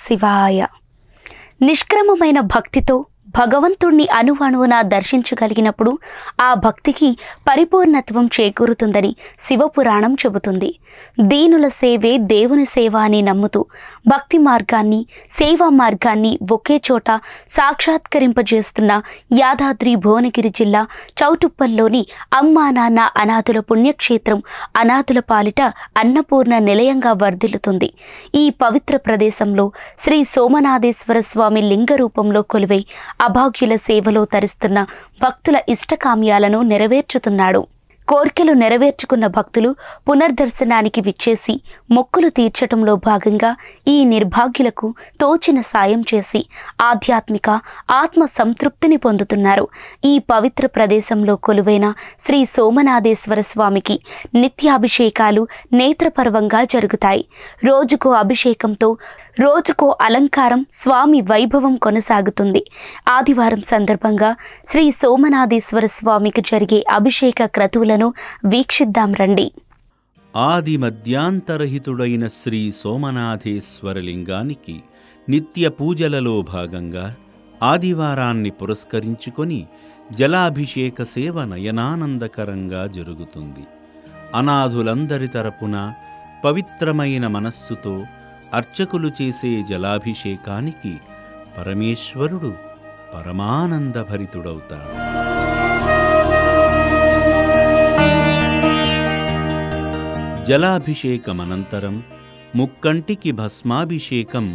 శివాయ. నిష్క్రమమైన భక్తితో భగవంతుణ్ణి అణువణువున దర్శించగలిగినప్పుడు ఆ భక్తికి పరిపూర్ణత్వం చేకూరుతుందని శివపురాణం చెబుతుంది. దీనుల సేవే దేవుని సేవ అని నమ్ముతూ భక్తి మార్గాన్ని, సేవా మార్గాన్ని ఒకే చోట సాక్షాత్కరింపజేస్తున్న యాదాద్రి భువనగిరి జిల్లా చౌటుప్పల్లోని అమ్మా నాన్న అనాథుల పుణ్యక్షేత్రం అనాథుల పాలిట అన్నపూర్ణ నిలయంగా వర్ధిల్లుతుంది. ఈ పవిత్ర ప్రదేశంలో శ్రీ సోమనాథేశ్వర స్వామి లింగ రూపంలో కొలువై అభాగ్యుల సేవలో తరిస్తున్న భక్తుల ఇష్టకామ్యాలను నెరవేర్చుతున్నాడు. కోర్కెలు నెరవేర్చుకున్న భక్తులు పునర్దర్శనానికి విచ్చేసి మొక్కులు తీర్చటంలో భాగంగా ఈ నిర్భాగ్యులకు తోచిన సాయం చేసి ఆధ్యాత్మిక ఆత్మ సంతృప్తిని పొందుతున్నారు. ఈ పవిత్ర ప్రదేశంలో కొలువైన శ్రీ సోమనాథేశ్వర స్వామికి నిత్యాభిషేకాలు నేత్రపర్వంగా జరుగుతాయి. రోజుకో అభిషేకంతో రోజుకో అలంకారం స్వామి వైభవం కొనసాగుతుంది. ఆదివారం సందర్భంగా శ్రీ సోమనాథేశ్వర స్వామికి జరిగే అభిషేక క్రతువులను వీక్షిద్దాం రండి. ఆది మధ్యాంతరహితుడైన శ్రీ సోమనాథేశ్వర లింగానికి నిత్య పూజలలో భాగంగా ఆదివారాన్ని పురస్కరించుకొని జలాభిషేక సేవ నయనానందకరంగా జరుగుతుంది. అనాథులందరి తరపున పవిత్రమైన మనస్సుతో అర్చకులు చేసే జలాభిషేకానికి పరమేశ్వరుడు పరమానందభరితుడవుతాడు. జలాభిషేకమనంతరం ముక్కంటికి భస్మాభిషేకం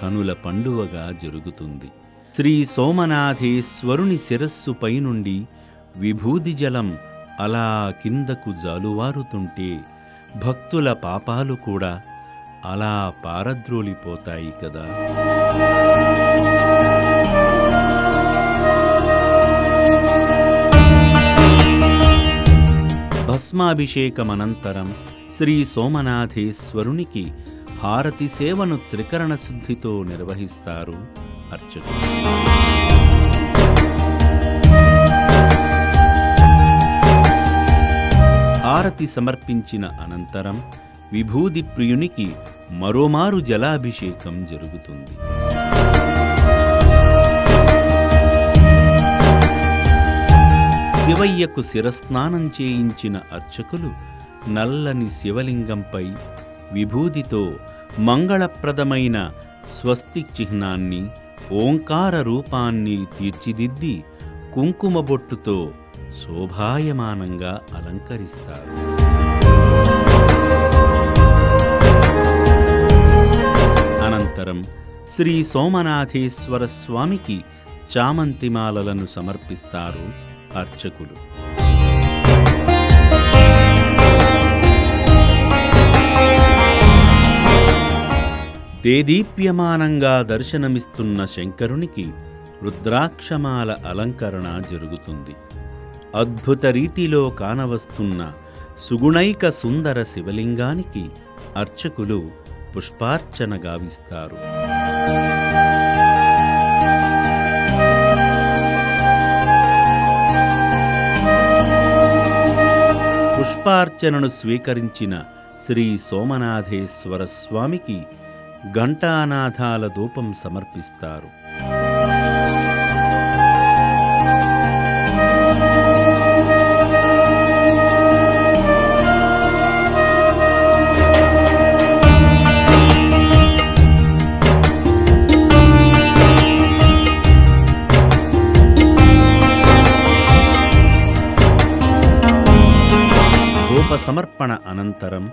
కనుల పండువగా జరుగుతుంది. శ్రీ సోమనాథేశ్వరుని శిరస్సుపై నుండి విభూది జలం అలా కిందకు జాలువారుతుంటే భక్తుల పాపాలు కూడా అలా పారద్రోలిపోతాయి కదా. భస్మాభిషేకమనంతరం శ్రీ సోమనాథేశ్వరునికి హారతి సేవను త్రికరణ శుద్ధితో నిర్వహిస్తారు అర్చకులు. హారతి సమర్పించిన అనంతరం విభూది ప్రియునికి మరోమారు జలాభిషేకం జరుగుతుంది. శివయ్యకు శిరస్నానం చేయించిన అర్చకులు నల్లని శివలింగంపై విభూదితో మంగళప్రదమైన స్వస్తి చిహ్నాన్ని, ఓంకార రూపాన్ని తీర్చిదిద్ది కుంకుమబొట్టుతో శోభాయమానంగా అలంకరిస్తారు. అనంతరం శ్రీ సోమనాథేశ్వర స్వామికి చామంతిమాలలను సమర్పిస్తారు అర్చకులు. దేదీప్యమానంగా దర్శనమిస్తున్న శంకరునికి రుద్రాక్షమాల అలంకరణ జరుగుతుంది. అద్భుత రీతిలో కానవస్తున్న సుగుణైక సుందర శివలింగానికి అర్చకులు పుష్పార్చన గావిస్తారు. పుష్పార్చనను స్వీకరించిన శ్రీ సోమనాథేశ్వర స్వామికి ఘంటానాథాల ధూపం సమర్పిస్తారు. సమర్పణ అనంతరం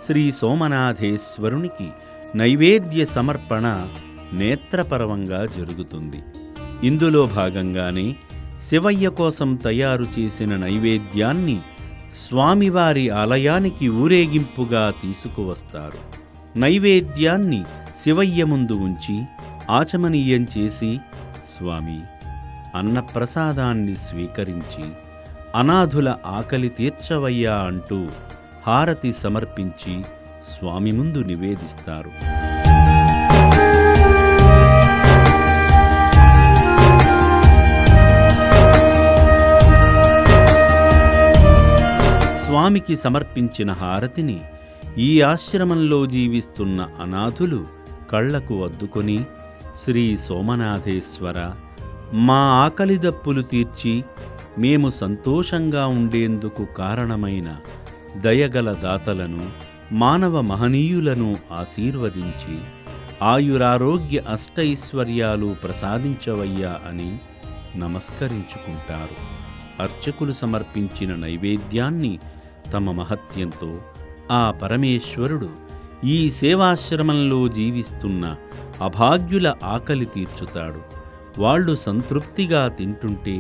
శ్రీ సోమనాథేశ్వరునికి నైవేద్య సమర్పణ నేత్రపర్వంగా జరుగుతుంది. ఇందులో భాగంగానే శివయ్య కోసం తయారు చేసిన నైవేద్యాన్ని స్వామివారి ఆలయానికి ఊరేగింపుగా తీసుకువస్తారు. నైవేద్యాన్ని శివయ్య ముందు ఉంచి ఆచమనీయం చేసి స్వామి అన్నప్రసాదాన్ని స్వీకరించి అనాథుల ఆకలి తీర్చవయ్యా అంటూ హారతి సమర్పించి స్వామి ముందు నివేదిస్తారు. స్వామికి సమర్పించిన హారతిని ఈ ఆశ్రమంలో జీవిస్తున్న అనాథులు కళ్లకు అద్దుకొని, శ్రీ సోమనాథేశ్వర, మా ఆకలి దప్పులు తీర్చి మేము సంతోషంగా ఉండేందుకు కారణమైన దయగల దాతలను, మానవ మహనీయులను ఆశీర్వదించి ఆయురారోగ్య అష్టైశ్వర్యాలు ప్రసాదించవయ్యా అని నమస్కరించుకుంటారు. అర్చకులు సమర్పించిన నైవేద్యాన్ని తమ మహత్యంతో ఆ పరమేశ్వరుడు ఈ సేవాశ్రమంలో జీవిస్తున్న అభాగ్యుల ఆకలి తీర్చుతాడు. వాళ్ళు సంతృప్తిగా తింటుంటే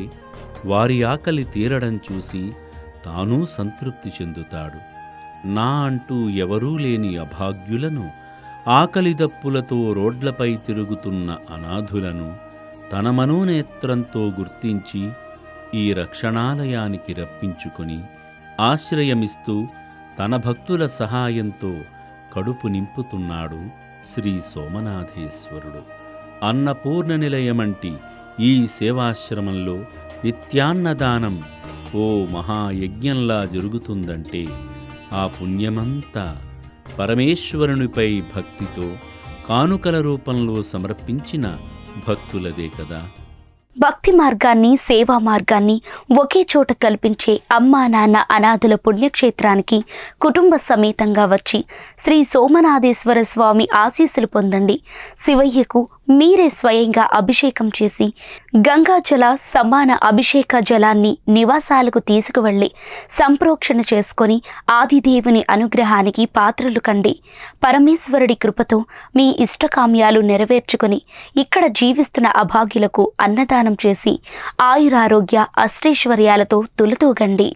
వారి ఆకలి తీరడం చూసి తానూ సంతృప్తి చెందుతాడు. నా అంటూ ఎవరూ లేని అభాగ్యులను, ఆకలి దప్పులతో రోడ్లపై తిరుగుతున్న అనాథులను తన మనోనేత్రంతో గుర్తించి ఈ రక్షణాలయానికి రప్పించుకొని ఆశ్రయమిస్తూ తన భక్తుల సహాయంతో కడుపు నింపుతున్నాడు శ్రీ సోమనాథేశ్వరుడు. అన్నపూర్ణ నిలయమంటి ఈ సేవాశ్రమంలో నిత్యాన్నదానం ఓ మహాయజ్ఞంలా జరుగుతుందంటే ఆ పుణ్యమంతా పరమేశ్వరునిపై భక్తితో కానుకల రూపంలో సమర్పించిన భక్తులదే కదా. భక్తి మార్గాన్ని, సేవా మార్గాన్ని ఒకే చోట కల్పించే అమ్మా నాన్న అనాథుల పుణ్యక్షేత్రానికి కుటుంబ సమేతంగా వచ్చి శ్రీ సోమనాథేశ్వర స్వామి ఆశీస్సులు పొందండి. శివయ్యకు మీరే స్వయంగా అభిషేకం చేసి గంగాజల సమాన అభిషేక జలాన్ని నివాసాలకు తీసుకువెళ్ళి సంప్రోక్షణ చేసుకొని ఆదిదేవుని అనుగ్రహానికి పాత్రలు కండి. పరమేశ్వరుడి కృపతో మీ ఇష్టకామ్యాలు నెరవేర్చుకొని ఇక్కడ జీవిస్తున్న అభాగ్యులకు అన్నదానం చేసి ఆయురారోగ్య అష్టైశ్వర్యాలతో తులతూగండి.